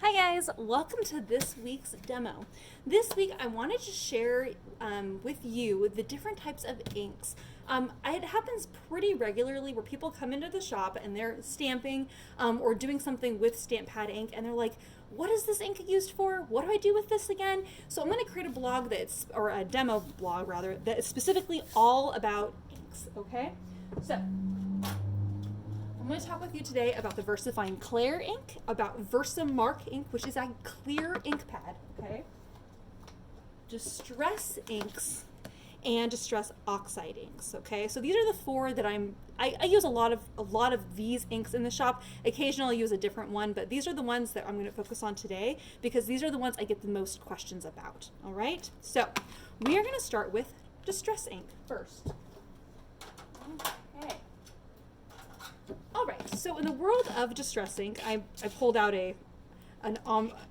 Hi guys, welcome to this week's demo. This week I wanted to share with you the different types of inks. It happens pretty regularly where people come into the shop and they're stamping or doing something with stamp pad ink and they're like, what is this ink used for? What do I do with this again? So I'm going to create a blog or a demo blog rather, that is specifically all about inks, okay? So I'm going to talk with you today about the VersaFine Clear ink, about Versamark ink, which is a clear ink pad, okay? Distress inks and Distress Oxide inks, okay? So these are the four that I use a lot of these inks in the shop. Occasionally I'll use a different one, but these are the ones that I'm going to focus on today because these are the ones I get the most questions about, all right? So we are going to start with Distress ink first. Okay. All right, so in the world of distress ink, I pulled out I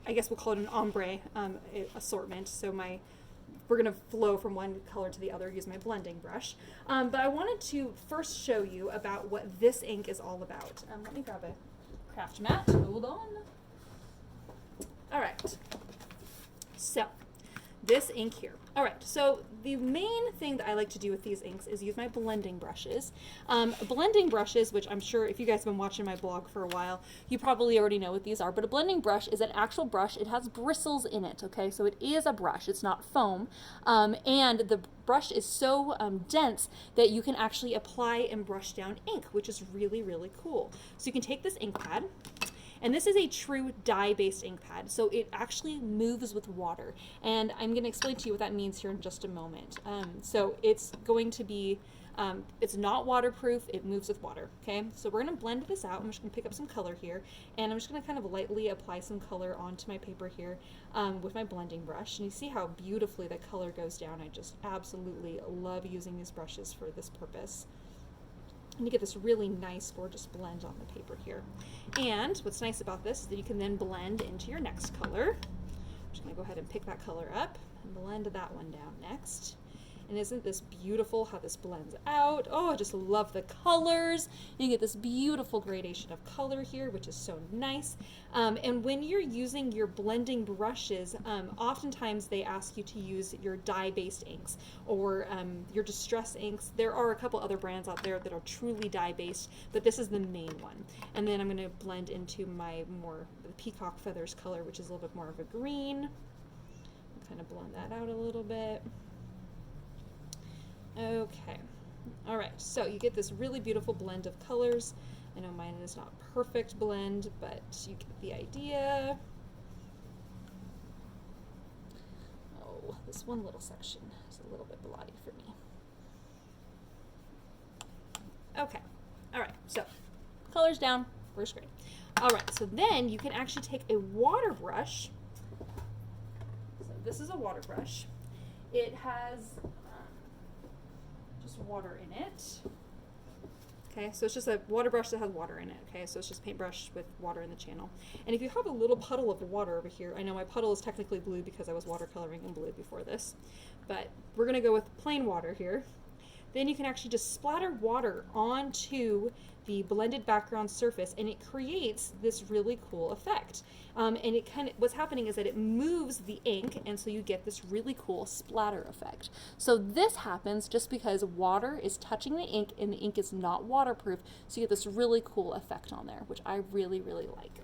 guess we'll call it an ombre assortment. So we're gonna flow from one color to the other, use my blending brush. But I wanted to first show you about what this ink is all about. Let me grab a craft mat, hold on. All right, so this ink here. All right, so the main thing that I like to do with these inks is use my blending brushes. Blending brushes, which I'm sure if you guys have been watching my blog for a while, you probably already know what these are, but a blending brush is an actual brush. It has bristles in it, okay? So it is a brush, it's not foam, and the brush is so dense that you can actually apply and brush down ink, which is really, really cool. So you can take this ink pad, and this is a true dye-based ink pad, so it actually moves with water. And I'm going to explain to you what that means here in just a moment. So it's going to be, it's not waterproof, it moves with water, okay? So we're going to blend this out. I'm just going to pick up some color here, and I'm just going to kind of lightly apply some color onto my paper here with my blending brush. And you see how beautifully that color goes down. I just absolutely love using these brushes for this purpose. And you get this really nice, gorgeous blend on the paper here. And what's nice about this is that you can then blend into your next color. I'm just going to go ahead and pick that color up and blend that one down next. And isn't this beautiful how this blends out? Oh, I just love the colors. You get this beautiful gradation of color here, which is so nice. And when you're using your blending brushes, oftentimes they ask you to use your dye-based inks or your distress inks. There are a couple other brands out there that are truly dye-based, but this is the main one. And then I'm going to blend into my more peacock feathers color, which is a little bit more of a green. Kind of blend that out a little bit. Okay, all right, so you get this really beautiful blend of colors. I know mine is not a perfect blend, but you get the idea. Oh, this one little section is a little bit bloody for me. Okay, all right, so colors down, first grade. All right, so then you can actually take a water brush. So this is a water brush. It has just water in it. Okay, so it's just a water brush that has water in it. Okay, so it's just paintbrush with water in the channel. And if you have a little puddle of water over here, I know my puddle is technically blue because I was watercoloring in blue before this, but we're gonna go with plain water here. Then you can actually just splatter water onto the blended background surface and it creates this really cool effect. And it what's happening is that it moves the ink and so you get this really cool splatter effect. So this happens just because water is touching the ink and the ink is not waterproof, so you get this really cool effect on there, which I really, really like.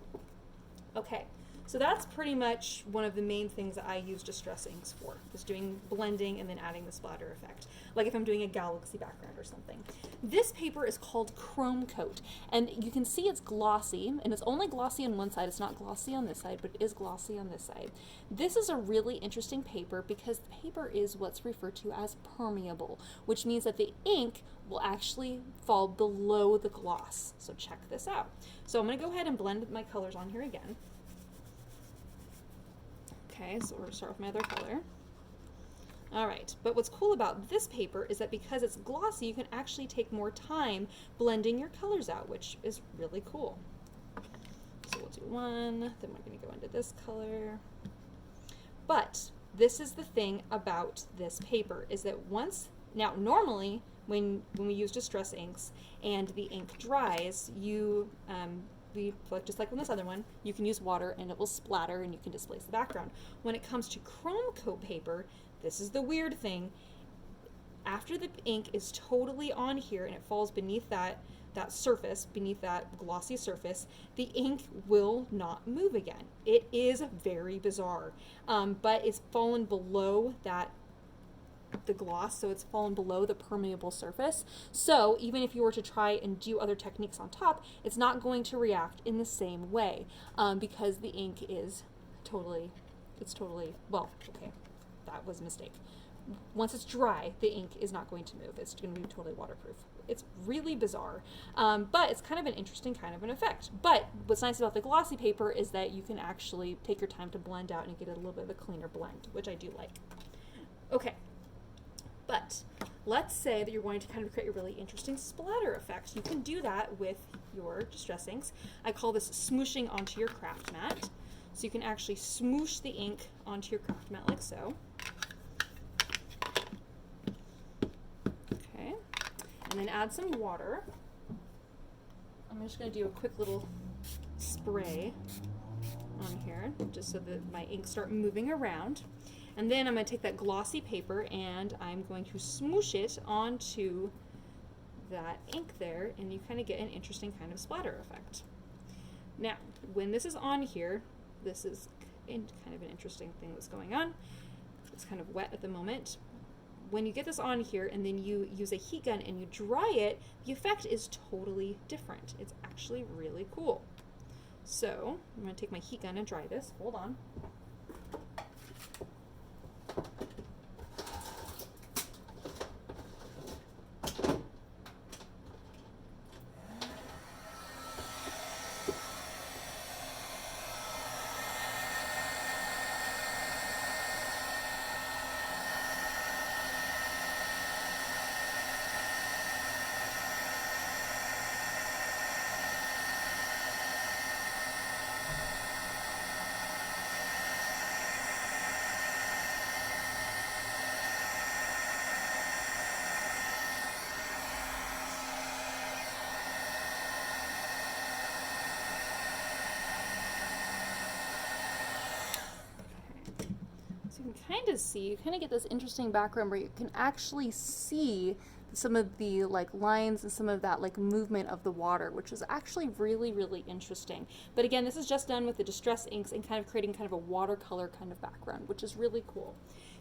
Okay. So that's pretty much one of the main things that I use distress inks for, is doing blending and then adding the splatter effect, like if I'm doing a galaxy background or something. This paper is called Chrome Coat, and you can see it's glossy, and it's only glossy on one side. It's not glossy on this side, but it is glossy on this side. This is a really interesting paper because the paper is what's referred to as permeable, which means that the ink will actually fall below the gloss. So check this out. So I'm going to go ahead and blend my colors on here again. Okay, so we're going to start with my other color. All right, but what's cool about this paper is that because it's glossy, you can actually take more time blending your colors out, which is really cool. So we'll do one, then we're going to go into this color. But this is the thing about this paper, is that now normally when we use distress inks and the ink dries, you be just like on this other one, you can use water and it will splatter and you can displace the background. When it comes to chrome coat paper, this is the weird thing. After the ink is totally on here and it falls beneath that surface, beneath that glossy surface, the ink will not move again. It is very bizarre, but it's fallen below the gloss, so it's fallen below the permeable surface. So even if you were to try and do other techniques on top, it's not going to react in the same way, because the ink is totally, well, okay, that was a mistake. Once it's dry, the ink is not going to move. It's going to be totally waterproof. It's really bizarre, but it's kind of an interesting kind of an effect. But what's nice about the glossy paper is that you can actually take your time to blend out and get a little bit of a cleaner blend, which I do like. Okay, but let's say that you're going to kind of create a really interesting splatter effect. You can do that with your distress inks. I call this smooshing onto your craft mat. So you can actually smoosh the ink onto your craft mat like so. And then add some water. I'm just going to do a quick little spray on here just so that my inks start moving around. And then I'm going to take that glossy paper and I'm going to smoosh it onto that ink there, and you kind of get an interesting kind of splatter effect. Now, when this is on here, this is kind of an interesting thing that's going on. It's kind of wet at the moment. When you get this on here and then you use a heat gun and you dry it, the effect is totally different. It's actually really cool. So I'm going to take my heat gun and dry this. Hold on. You can kind of see, you kind of get this interesting background where you can actually see some of the like lines and some of that like movement of the water, which is actually really, really interesting. But again, this is just done with the distress inks and kind of creating kind of a watercolor kind of background, which is really cool.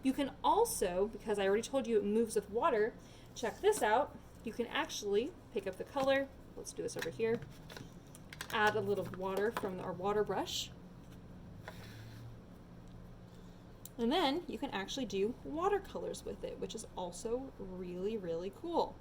You can also, because I already told you it moves with water, check this out. You can actually pick up the color. Let's do this over here. Add a little water from our water brush. And then you can actually do watercolors with it, which is also really, really cool.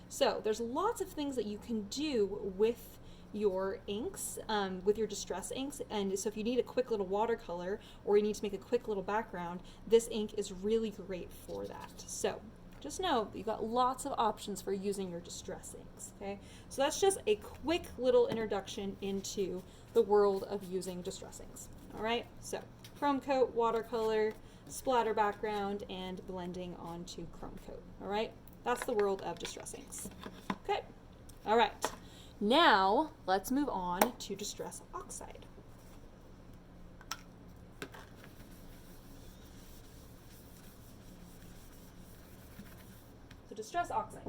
So there's lots of things that you can do with your inks, with your distress inks. And so if you need a quick little watercolor or you need to make a quick little background, this ink is really great for that. So just know that you've got lots of options for using your distress inks, okay? So that's just a quick little introduction into the world of using distress inks, all right? So chrome coat, watercolor, splatter background, and blending onto chrome coat, all right? That's the world of distress inks. Okay, all right. Now let's move on to distress oxide. So distress oxide.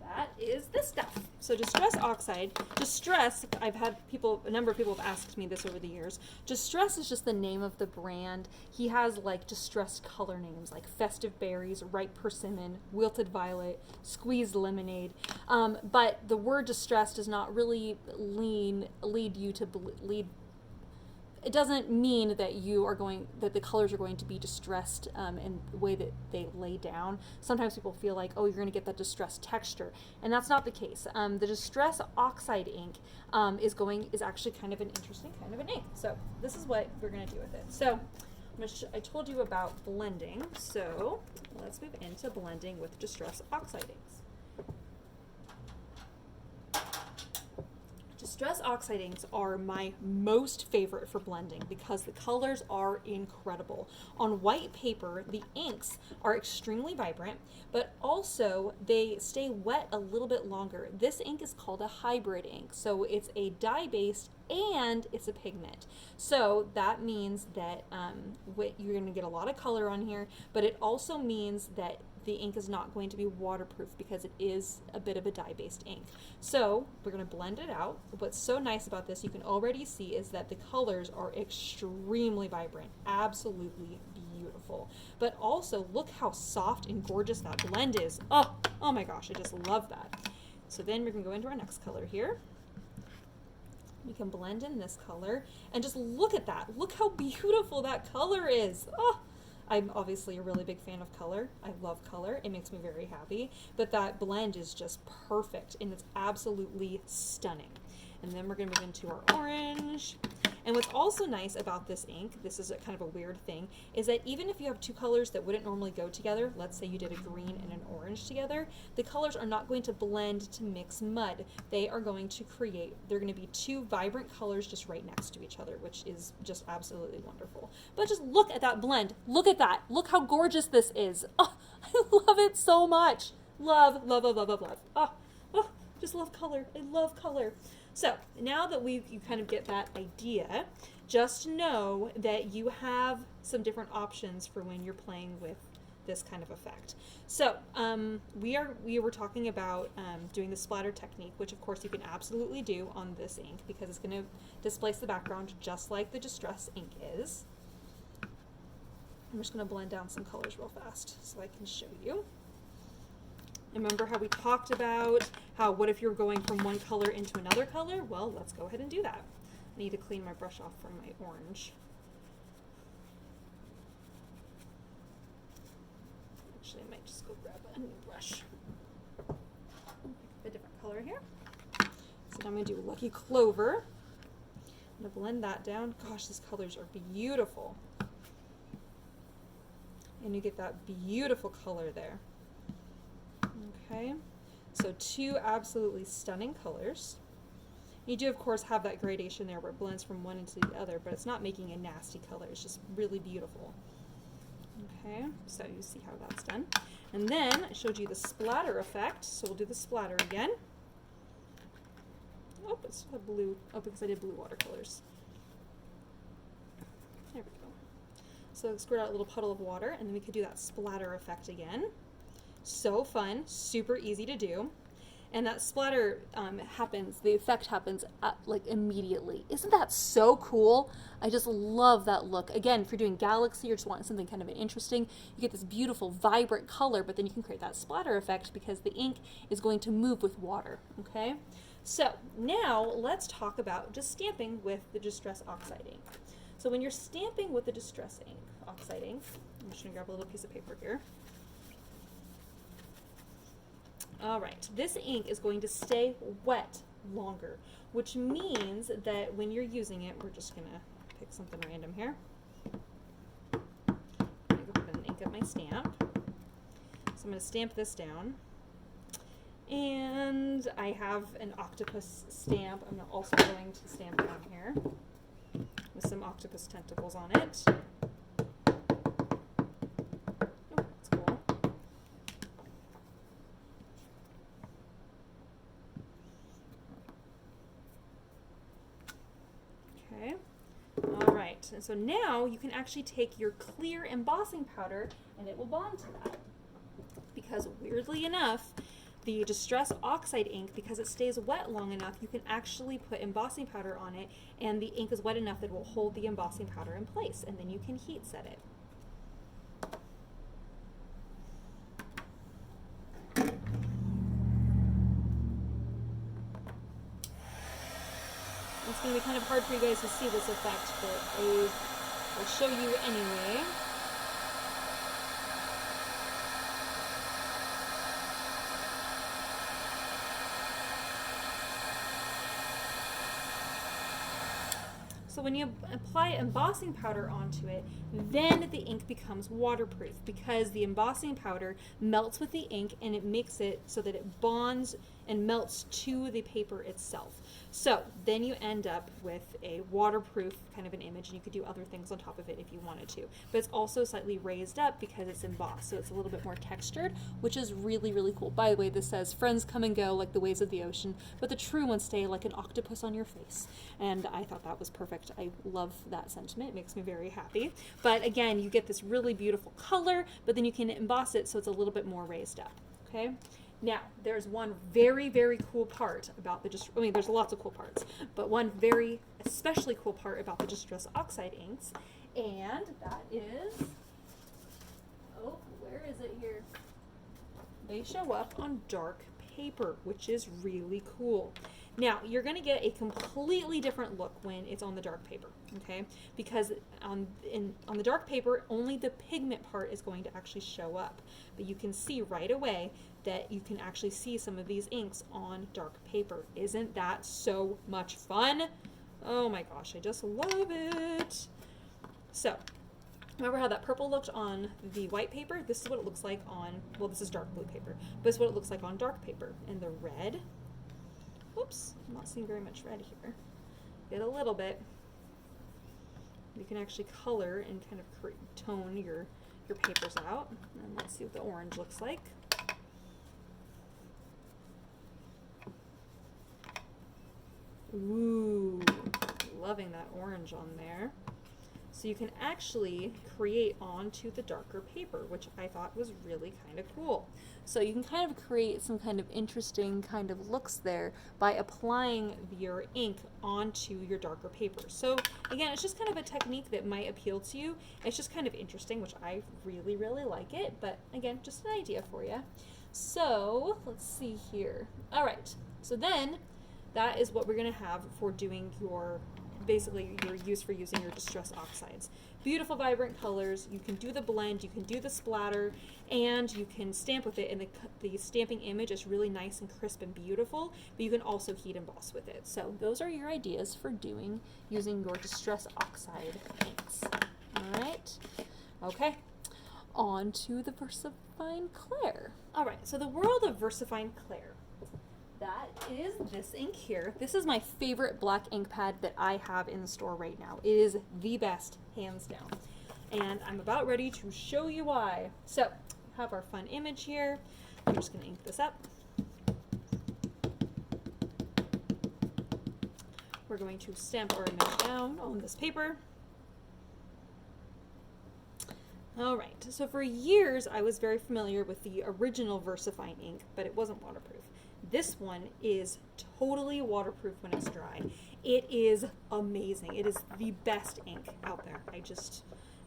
That is this stuff. So distress oxide, distress, a number of people have asked me this over the years. Distress is just the name of the brand. He has like distressed color names like Festive Berries, Ripe Persimmon, Wilted Violet, Squeezed Lemonade. But the word distress does not really lead you to lead. It doesn't mean that that the colors are going to be distressed in the way that they lay down. Sometimes people feel like, oh, you're going to get that distressed texture, and that's not the case. The distress oxide ink is actually kind of an interesting kind of an ink. So this is what we're going to do with it. So I told you about blending, so let's move into blending with distress oxide inks. Distress Oxide inks are my most favorite for blending because the colors are incredible. On white paper, the inks are extremely vibrant, but also they stay wet a little bit longer. This ink is called a hybrid ink, so it's a dye-based and it's a pigment. So that means that you're going to get a lot of color on here, but it also means that the ink is not going to be waterproof because it is a bit of a dye-based ink. So we're going to blend it out. What's so nice about this, you can already see, is that the colors are extremely vibrant, absolutely beautiful. But also, look how soft and gorgeous that blend is. Oh my gosh, I just love that. So then we're going to go into our next color here. We can blend in this color, and just look at that. Look how beautiful that color is. Oh, I'm obviously a really big fan of color. I love color. It makes me very happy. But that blend is just perfect, and it's absolutely stunning. And then we're going to move into our orange. And what's also nice about this ink, this is a kind of a weird thing, is that even if you have two colors that wouldn't normally go together, let's say you did a green and an orange together, the colors are not going to blend to mix mud. They are going to create, they're going to be two vibrant colors just right next to each other, which is just absolutely wonderful. But just look at that blend. Look at that. Look how gorgeous this is. Oh, I love it so much. Love, love, love, love, love, love. Oh, just love color. I love color. So now that you kind of get that idea, just know that you have some different options for when you're playing with this kind of effect. So we were talking about doing the splatter technique, which of course you can absolutely do on this ink because it's going to displace the background just like the Distress ink is. I'm just going to blend down some colors real fast so I can show you. Remember how we talked about how what if you're going from one color into another color? Well, let's go ahead and do that. I need to clean my brush off from my orange. Actually, I might just go grab a new brush. Pick a different color here. So now I'm going to do Lucky Clover. I'm going to blend that down. Gosh, these colors are beautiful. And you get that beautiful color there. Okay, so two absolutely stunning colors. You do, of course, have that gradation there where it blends from one into the other, but it's not making a nasty color. It's just really beautiful. Okay, so you see how that's done. And then I showed you the splatter effect, so we'll do the splatter again. Oh, it's a blue. Oh, because I did blue watercolors. There we go. So squirt out a little puddle of water, and then we could do that splatter effect again. So fun, super easy to do. And that splatter happens, the effect happens like immediately. Isn't that so cool? I just love that look. Again, if you're doing Galaxy or just want something kind of interesting, you get this beautiful, vibrant color, but then you can create that splatter effect because the ink is going to move with water, okay? So now let's talk about just stamping with the Distress Oxide ink. So when you're stamping with the Distress ink, Oxide ink, I'm just gonna grab a little piece of paper here. All right, this ink is going to stay wet longer, which means that when you're using it, we're just gonna pick something random here. I'm gonna go ahead and ink up my stamp. So I'm gonna stamp this down. And I have an octopus stamp. I'm also going to stamp it on here with some octopus tentacles on it. And so now you can actually take your clear embossing powder and it will bond to that. Because weirdly enough, the Distress Oxide ink, because it stays wet long enough, you can actually put embossing powder on it and the ink is wet enough that it will hold the embossing powder in place, and then you can heat set it. It's going to be kind of hard for you guys to see this effect, but I will show you anyway. So when you apply embossing powder onto it, then the ink becomes waterproof because the embossing powder melts with the ink and it makes it so that it bonds and melts to the paper itself. So then you end up with a waterproof kind of an image, and you could do other things on top of it if you wanted to. But it's also slightly raised up because it's embossed, so it's a little bit more textured, which is really, really cool. By the way, this says, friends come and go like the waves of the ocean, but the true ones stay like an octopus on your face. And I thought that was perfect. I love that sentiment. It makes me very happy. But again, you get this really beautiful color, but then you can emboss it so it's a little bit more raised up, okay? Now, there's one very, very cool part about the there's lots of cool parts, but one very especially cool part about the Distress Oxide inks, and that is, oh, where is it here? They show up on dark paper, which is really cool. Now, you're going to get a completely different look when it's on the dark paper, okay? Because on the dark paper, only the pigment part is going to actually show up. But you can see right away that you can actually see some of these inks on dark paper. Isn't that so much fun? Oh my gosh, I just love it. So, remember how that purple looked on the white paper? This is what it looks like on, well, this is dark blue paper, but this is what it looks like on dark paper. And the red, whoops, I'm not seeing very much red here. Get a little bit. You can actually color and kind of tone your papers out. And let's see what the orange looks like. Ooh, loving that orange on there. So you can actually create onto the darker paper, which I thought was really kind of cool. So you can kind of create some kind of interesting kind of looks there by applying your ink onto your darker paper. So again, it's just kind of a technique that might appeal to you. It's just kind of interesting, which I really, really like it. But again, just an idea for you. So let's see here. All right, so then that is what we're gonna have for doing your, basically your use for using your Distress Oxides. Beautiful, vibrant colors. You can do the blend, you can do the splatter, and you can stamp with it, and the stamping image is really nice and crisp and beautiful, but you can also heat emboss with it. So those are your ideas for using your Distress Oxide inks. All right, okay, on to the VersaFine Clair. All right, so the world of VersaFine Clair. That is this ink here. This is my favorite black ink pad that I have in the store right now. It is the best, hands down. And I'm about ready to show you why. So, we have our fun image here. I'm just gonna ink this up. We're going to stamp our image down on this paper. All right, so for years I was very familiar with the original VersaFine ink, but it wasn't waterproof. This one is totally waterproof when it's dry. It is amazing. It is the best ink out there.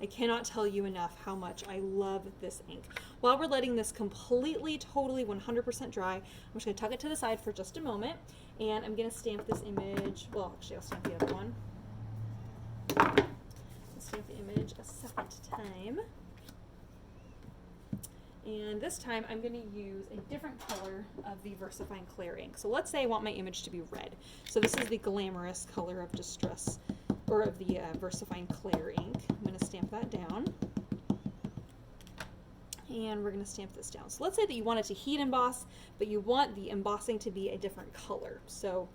I cannot tell you enough how much I love this ink. While we're letting this completely, totally 100% dry, I'm just gonna tuck it to the side for just a moment, and I'm gonna stamp this image, well, actually I'll stamp the other one. I'll stamp the image a second time. And this time I'm going to use a different color of the VersaFine Clair ink. So let's say I want my image to be red. So this is the glamorous color of Distress, or of the VersaFine Clair ink. I'm going to stamp that down. And we're going to stamp this down. So let's say that you want it to heat emboss, but you want the embossing to be a different color. So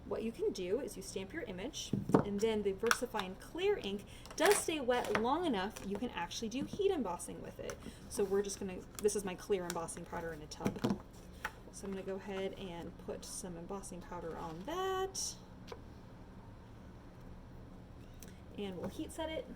what you can do is you stamp your image, and then the VersaFine Clair ink does stay wet long enough you can actually do heat embossing with it. So we're just gonna, this is my clear embossing powder in a tub. So I'm gonna go ahead and put some embossing powder on that. And we'll heat set it.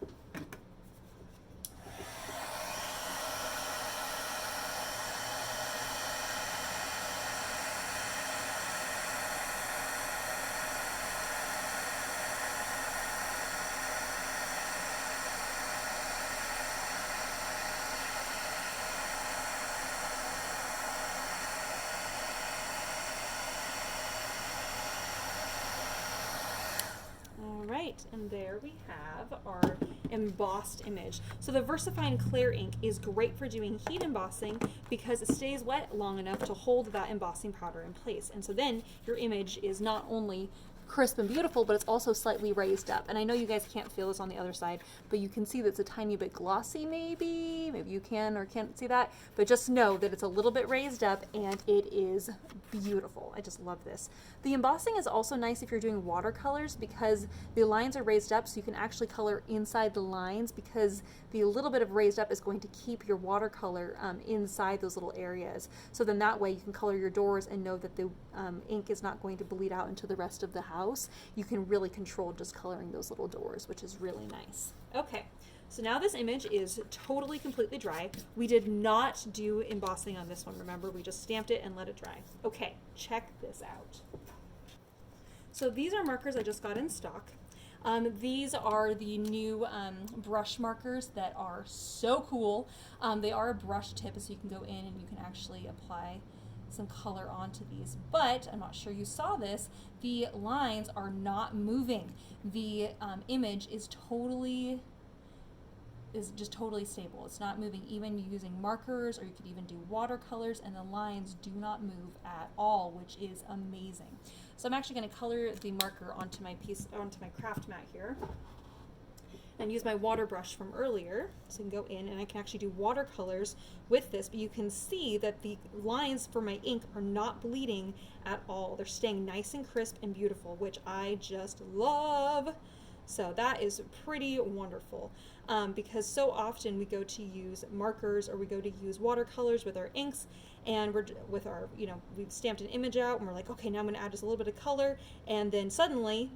And there we have our embossed image. So the VersaFine Clair ink is great for doing heat embossing because it stays wet long enough to hold that embossing powder in place. And so then your image is not only crisp and beautiful, but it's also slightly raised up. And I know you guys can't feel this on the other side, but you can see that it's a tiny bit glossy maybe. Maybe you can or can't see that, but just know that it's a little bit raised up and it is beautiful. I just love this. The embossing is also nice if you're doing watercolors because the lines are raised up, so you can actually color inside the lines because the little bit of raised up is going to keep your watercolor inside those little areas. So then that way you can color your doors and know that the ink is not going to bleed out into the rest of the house. You can really control just coloring those little doors, which is really nice. Okay. So now this image is totally completely dry. We did not do embossing on this one, remember? We just stamped it and let it dry. Okay, check this out. So these are markers I just got in stock. These are the new brush markers that are so cool. They are a brush tip, so you can go in and you can actually apply some color onto these, but I'm not sure you saw this, the lines are not moving. The image is just totally stable. It's not moving even using markers, or you could even do watercolors, and the lines do not move at all, which is amazing. So I'm actually going to color the marker onto my craft mat here and use my water brush from earlier. So I can go in and I can actually do watercolors with this, but you can see that the lines for my ink are not bleeding at all. They're staying nice and crisp and beautiful, which I just love. So that is pretty wonderful because so often we go to use markers or we go to use watercolors with our inks, and we've stamped an image out and we're like, okay, now I'm going to add just a little bit of color, and then suddenly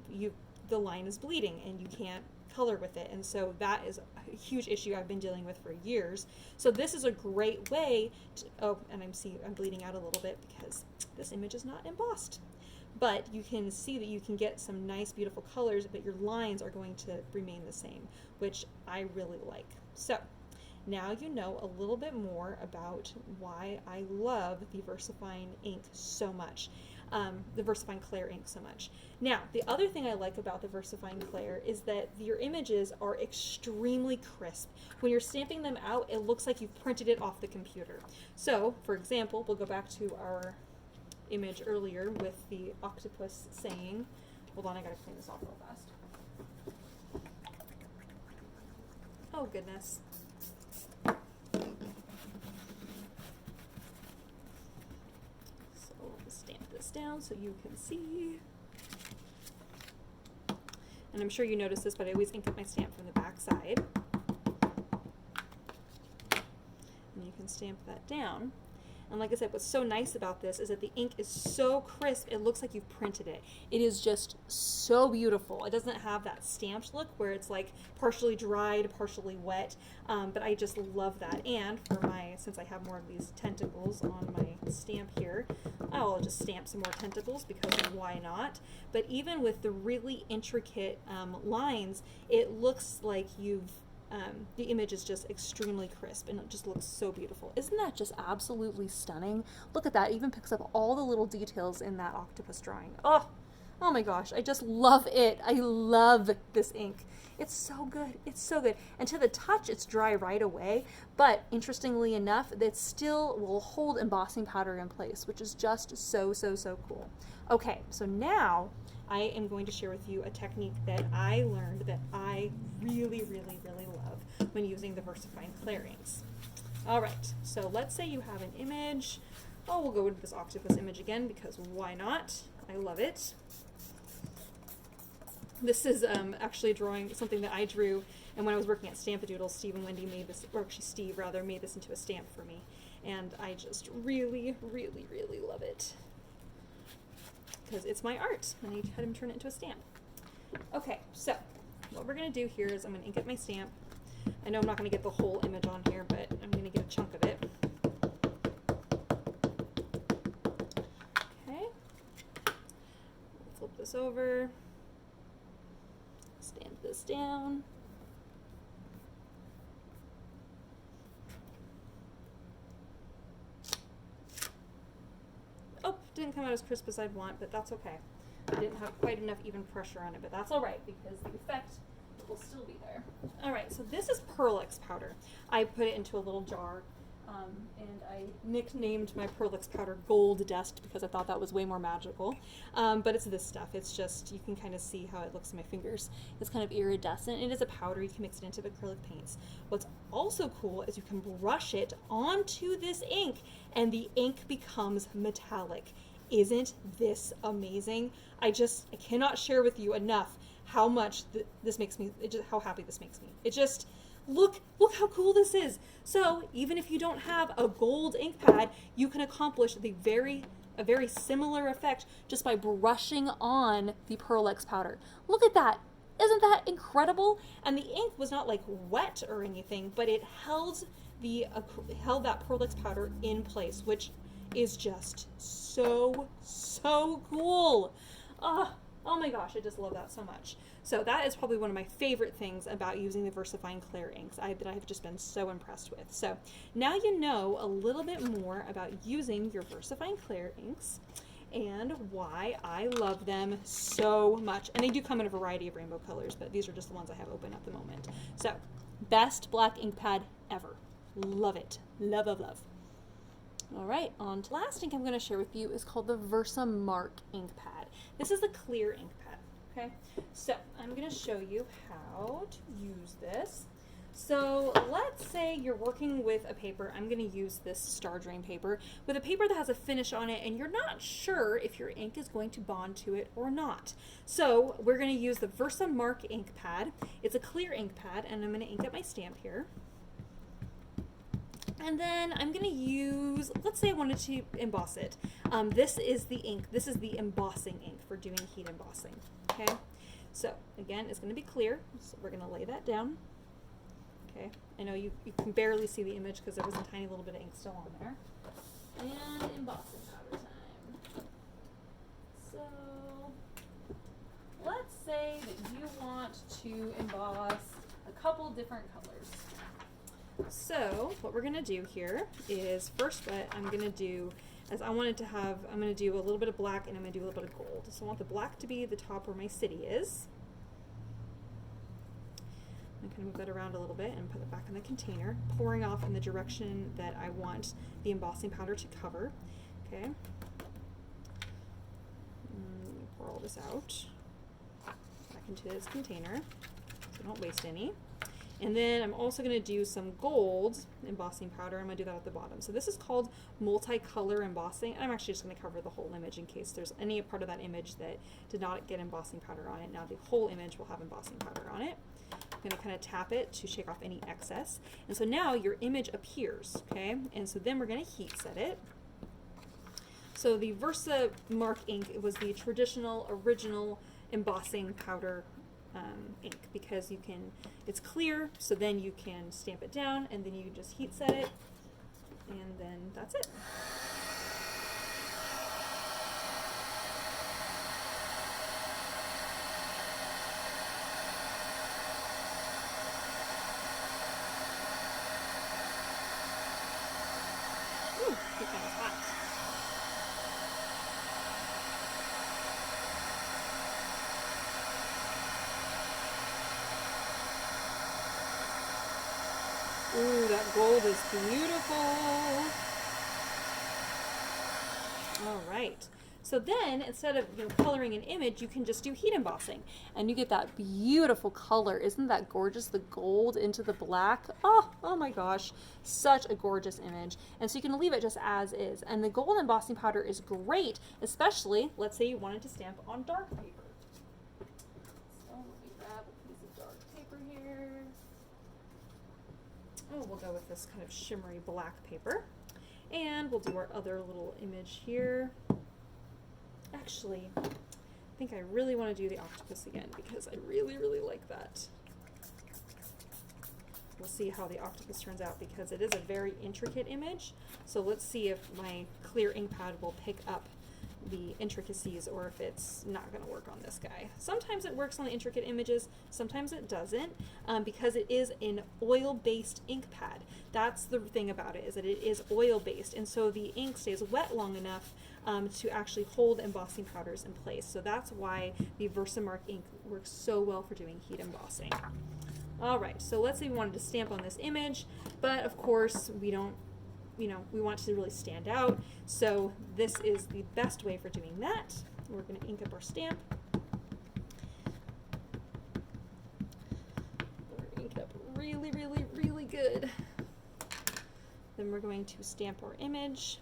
the line is bleeding and you can't color with it. And so that is a huge issue I've been dealing with for years. So this is a great way to, and I'm bleeding out a little bit because this image is not embossed. But you can see that you can get some nice, beautiful colors, but your lines are going to remain the same, which I really like. So now you know a little bit more about why I love the VersaFine ink so much, the VersaFine Clair ink so much. Now, the other thing I like about the VersaFine Clair is that your images are extremely crisp. When you're stamping them out, it looks like you've printed it off the computer. So, for example, we'll go back to our image earlier with the octopus saying, hold on, I gotta clean this off real fast. Oh goodness. So we'll stamp this down so you can see. And I'm sure you noticed this, but I always ink up my stamp from the back side. And you can stamp that down. And like I said, what's so nice about this is that the ink is so crisp, it looks like you've printed it. It is just so beautiful. It doesn't have that stamped look where it's like partially dried, partially wet, but I just love that. And for since I have more of these tentacles on my stamp here, I'll just stamp some more tentacles because why not? But even with the really intricate lines, it looks like the image is just extremely crisp and it just looks so beautiful. Isn't that just absolutely stunning? Look at that. It even picks up all the little details in that octopus drawing. Oh my gosh, I just love it. I love this ink. It's so good. It's so good. And to the touch, it's dry right away, but interestingly enough, it still will hold embossing powder in place, which is just so, so, so cool. Okay, so now I am going to share with you a technique that I learned that I really, really, really love when using the VersaFine Clair inks. All right, so let's say you have an image. Oh, we'll go with this octopus image again because why not? I love it. This is actually drawing something that I drew, and when I was working at Stampadoodle, Steve and Wendy made this, or actually Steve rather, made this into a stamp for me, and I just really, really, really love it because it's my art, and I had him turn it into a stamp. Okay, so what we're going to do here is I'm going to ink up my stamp. I know I'm not going to get the whole image on here, but I'm going to get a chunk of it. Okay, flip this over. Stamp this down. Oh, didn't come out as crisp as I'd want, but that's okay. I didn't have quite enough even pressure on it, but that's all right because the effect will still be there. All right, so this is Pearl X powder. I put it into a little jar And I nicknamed my Pearlix powder Gold Dust because I thought that was way more magical. But it's this stuff. It's just, you can kind of see how it looks in my fingers. It's kind of iridescent. It is a powder. You can mix it into acrylic paints. What's also cool is you can brush it onto this ink and the ink becomes metallic. Isn't this amazing? I cannot share with you enough how much this makes me, how happy this makes me. It just, look how cool this is. So even if you don't have a gold ink pad, you can accomplish a very similar effect just by brushing on the Pearlix powder. Look at that. Isn't that incredible? And the ink was not like wet or anything, but it held that Pearlix powder in place, which is just so cool. Oh my gosh, I just love that so much. So that is probably one of my favorite things about using the VersaFine Clear inks that I've just been so impressed with. So now you know a little bit more about using your VersaFine Clear inks and why I love them so much. And they do come in a variety of rainbow colors, but these are just the ones I have open at the moment. So, best black ink pad ever. Love it. Love, love, love. All right, on to the last ink I'm going to share with you is called the Versamark ink pad. This is the clear ink pad, okay? So I'm going to show you how to use this. So let's say you're working with a paper. I'm going to use this Star Drain paper with a paper that has a finish on it and you're not sure if your ink is going to bond to it or not. So we're going to use the Versamark ink pad. It's a clear ink pad and I'm going to ink up my stamp here. And then I'm going to use, let's say I wanted to emboss it. This is the ink. This is the embossing ink for doing heat embossing. Okay, so again, it's going to be clear. So we're going to lay that down. Okay, I know you can barely see the image because there was a tiny little bit of ink still on there. And embossing powder time. So let's say that you want to emboss a couple different colors. So what we're going to do here is first what I'm going to do is I'm going to do a little bit of black and I'm going to do a little bit of gold. So I want the black to be the top where my city is. I'm going to move that around a little bit and put it back in the container, pouring off in the direction that I want the embossing powder to cover. Okay. Pour all this out back into this container so don't waste any. And then I'm also going to do some gold embossing powder. I'm going to do that at the bottom. So this is called multicolor embossing. I'm actually just going to cover the whole image in case there's any part of that image that did not get embossing powder on it. Now the whole image will have embossing powder on it. I'm going to kind of tap it to shake off any excess. And so now your image appears, okay? And so then we're going to heat set it. So the Versamark ink, it was the traditional, original embossing powder ink because it's clear, so then you can stamp it down and then you just heat set it and then that's it. Ooh, it kind of hot. Ooh, that gold is beautiful. All right. So then, instead of coloring an image, you can just do heat embossing, and you get that beautiful color. Isn't that gorgeous? The gold into the black. Oh my gosh, such a gorgeous image. And so you can leave it just as is. And the gold embossing powder is great, especially, let's say you wanted to stamp on dark paper. So let me grab a piece of dark paper here. Oh, we'll go with this kind of shimmery black paper. And we'll do our other little image here. Actually, I think I really want to do the octopus again because I really, really like that. We'll see how the octopus turns out because it is a very intricate image. So let's see if my clear ink pad will pick up the intricacies or if it's not going to work on this guy. Sometimes it works on the intricate images, sometimes it doesn't, because it is an oil-based ink pad. That's the thing about it, is that it is oil-based, and so the ink stays wet long enough to actually hold embossing powders in place. So that's why the Versamark ink works so well for doing heat embossing. All right, so let's say we wanted to stamp on this image, but of course we don't we want it to really stand out. So this is the best way for doing that. We're going to ink up our stamp. We're ink it up really, really, really good. Then we're going to stamp our image.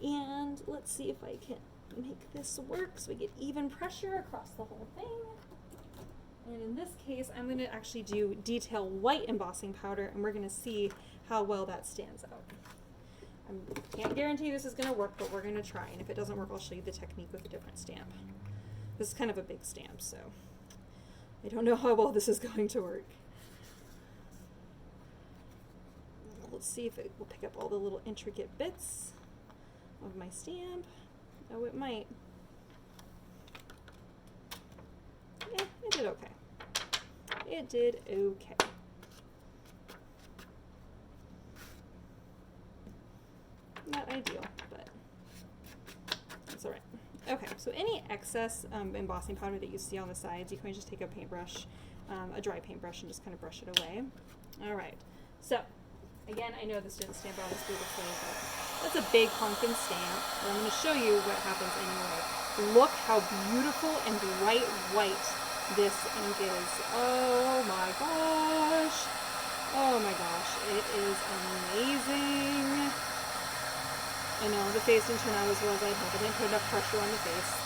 And let's see if I can make this work so we get even pressure across the whole thing. And in this case, I'm going to actually do detail white embossing powder, and we're going to see how well that stands out. I can't guarantee this is going to work, but we're going to try. And if it doesn't work, I'll show you the technique with a different stamp. This is kind of a big stamp, so I don't know how well this is going to work. Let's see if it will pick up all the little intricate bits of my stamp. Oh, it might. Yeah, it did okay. It did okay. Not ideal, but it's all right. Okay, so any excess embossing powder that you see on the sides, you can just take a paintbrush, a dry paintbrush, and just kind of brush it away. All right, so again, I know this didn't stamp out as beautifully, but that's a big honkin' stamp. But I'm going to show you what happens anyway. Look how beautiful and bright white this ink is. Oh my gosh. Oh my gosh. It is amazing. I know the face didn't turn out as well as I'd hoped. I didn't put enough pressure on the face.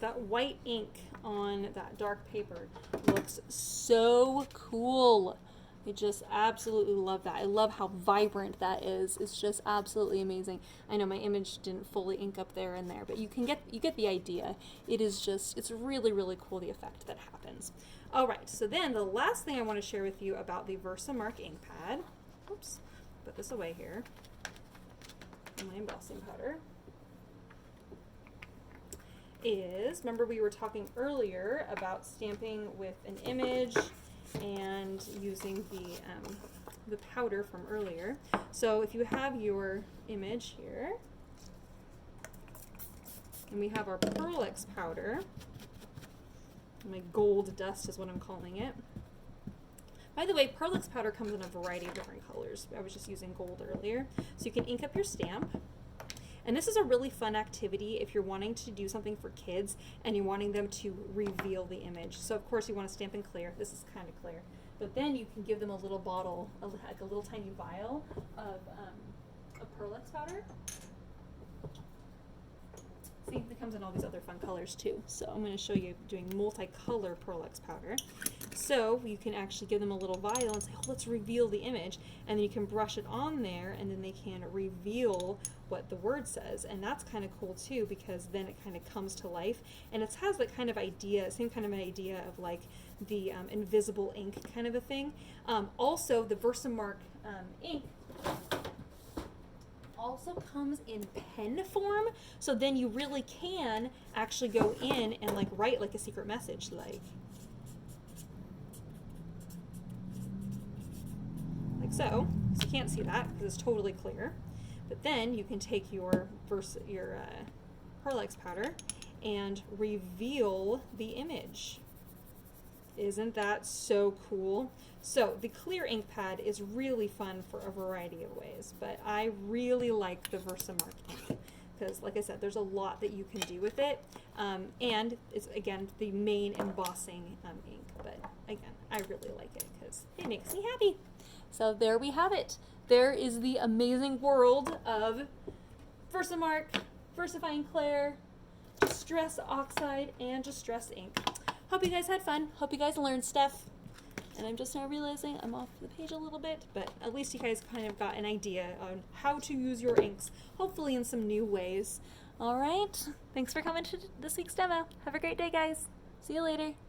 That white ink on that dark paper looks so cool. I just absolutely love that. I love how vibrant that is. It's just absolutely amazing. I know my image didn't fully ink up there and there, but you get the idea. It is just, it's really, really cool, the effect that happens. All right, so then the last thing I want to share with you about the Versamark ink pad, oops, put this away here, my embossing powder, is, remember we were talking earlier about stamping with an image and using the powder from earlier. So if you have your image here, and we have our Pearl-X powder, my gold dust is what I'm calling it. By the way, Pearl-X powder comes in a variety of different colors. I was just using gold earlier. So you can ink up your stamp. And this is a really fun activity if you're wanting to do something for kids and you're wanting them to reveal the image. So of course you want to stamp in clear. This is kind of clear. But then you can give them a little bottle, like a little tiny vial of Pearl-X powder. See, it comes in all these other fun colors too. So I'm going to show you doing multicolor Pearl-X powder. So you can actually give them a little vial and say, oh, let's reveal the image. And then you can brush it on there and then they can reveal what the word says. And that's kind of cool too, because then it kind of comes to life. And it has that kind of idea, same kind of an idea of like the invisible ink kind of a thing. Also, the Versamark ink also comes in pen form, so then you really can actually go in and like write like a secret message, like so. So you can't see that because it's totally clear. But then you can take your Pearl-X powder and reveal the image. Isn't that so cool? So the clear ink pad is really fun for a variety of ways, but I really like the Versamark ink because, like I said, there's a lot that you can do with it, and it's, again, the main embossing ink, but again, I really like it because it makes me happy. So there we have it. There is the amazing world of Versamark, VersaFine Clair, Distress Oxide, and Distress Ink. Hope you guys had fun. Hope you guys learned stuff. And I'm just now realizing I'm off the page a little bit, but at least you guys kind of got an idea on how to use your inks, hopefully in some new ways. All right. Thanks for coming to this week's demo. Have a great day, guys. See you later.